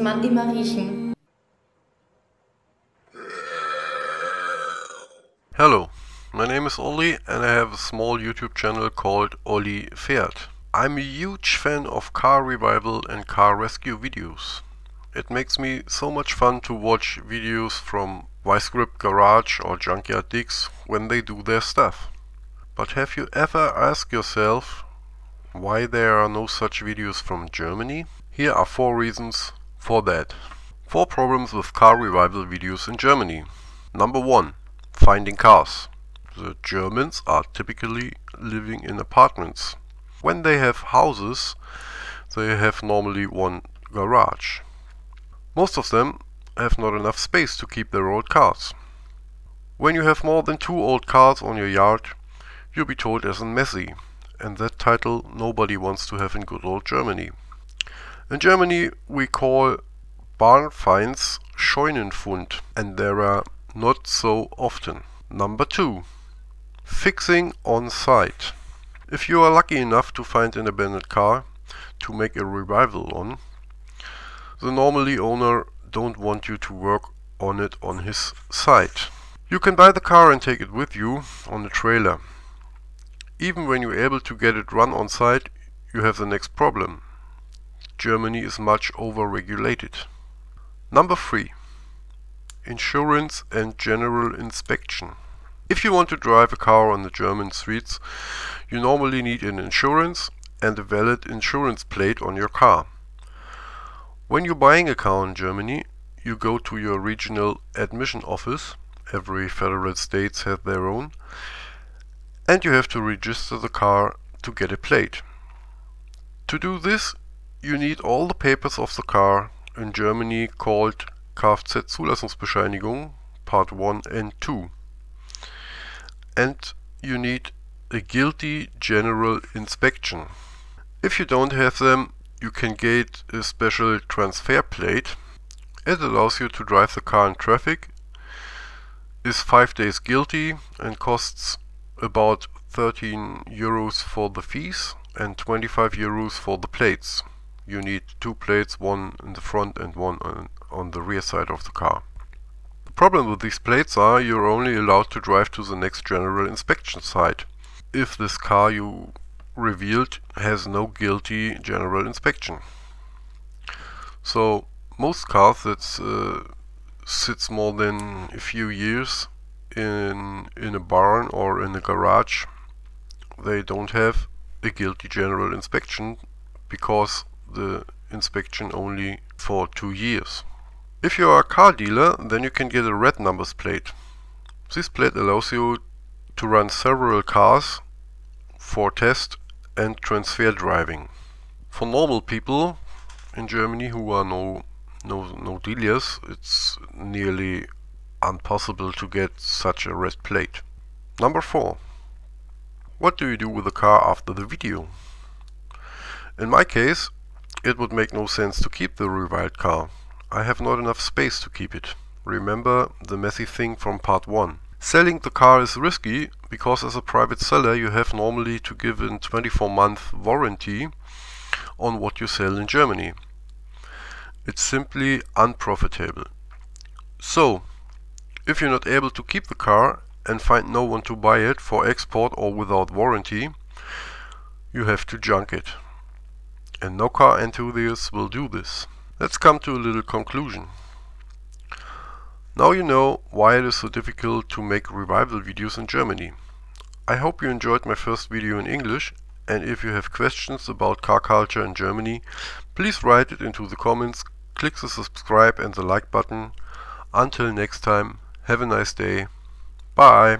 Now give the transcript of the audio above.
müsste man immer riechen. Hello, my name is Olli and I have a small YouTube channel called Olli Fährt. I'm a huge fan of car revival and car rescue videos. It makes me so much fun to watch videos from Weisgrip Garage or Junkyard Digs when they do their stuff. But have you ever asked yourself why there are no such videos from Germany? Here are 4 reasons for that. 4 problems with car revival videos in Germany. Number 1. Finding cars. The Germans are typically living in apartments. When they have houses, they have normally one garage. Most of them have not enough space to keep their old cars. When you have more than 2 old cars on your yard, you'll be told as messy, and that title nobody wants to have in good old Germany. In Germany we call Barnfinds Scheunenfund, and there are not so often. Number 2. Fixing on site. If you are lucky enough to find an abandoned car to make a revival on, the normally owner don't want you to work on it on his site. You can buy the car and take it with you on a trailer. Even when you're able to get it run on site, you have the next problem. Germany is much over-regulated. Number 3. Insurance and general inspection. If you want to drive a car on the German streets, you normally need an insurance and a valid insurance plate on your car. When you're buying a car in Germany, you go to your regional admission office. Every federal state has their own. And you have to register the car to get a plate. To do this, you need all the papers of the car, in Germany called Kfz-Zulassungsbescheinigung, Part 1 and 2. And you need a guilty general inspection. If you don't have them, you can get a special transfer plate. It allows you to drive the car in traffic, is 5 days guilty and costs about 13 euros for the fees and 25 euros for the plates. You need 2 plates, one in the front and one on the rear side of the car. The problem with these plates are you're only allowed to drive to the next general inspection site if this car you revealed has no guilty general inspection. So most cars that sits more than a few years in a barn or in a garage, they don't have a guilty general inspection because the inspection only for 2 years. If you are a car dealer, then you can get a red numbers plate. This plate allows you to run several cars for test and transfer driving. For normal people in Germany who are no dealers, it's nearly impossible to get such a red plate. Number 4. What do you do with the car after the video? In my case, it would make no sense to keep the reviled car. I have not enough space to keep it. Remember the messy thing from part 1. Selling the car is risky because as a private seller you have normally to give a 24-month warranty on what you sell in Germany. It's simply unprofitable. So, if you're not able to keep the car and find no one to buy it for export or without warranty, you have to junk it. And no car enthusiast will do this. Let's come to a little conclusion. Now you know why it is so difficult to make revival videos in Germany. I hope you enjoyed my first video in English, and if you have questions about car culture in Germany, please write it into the comments, click the subscribe and the like button. Until next time, have a nice day. Bye!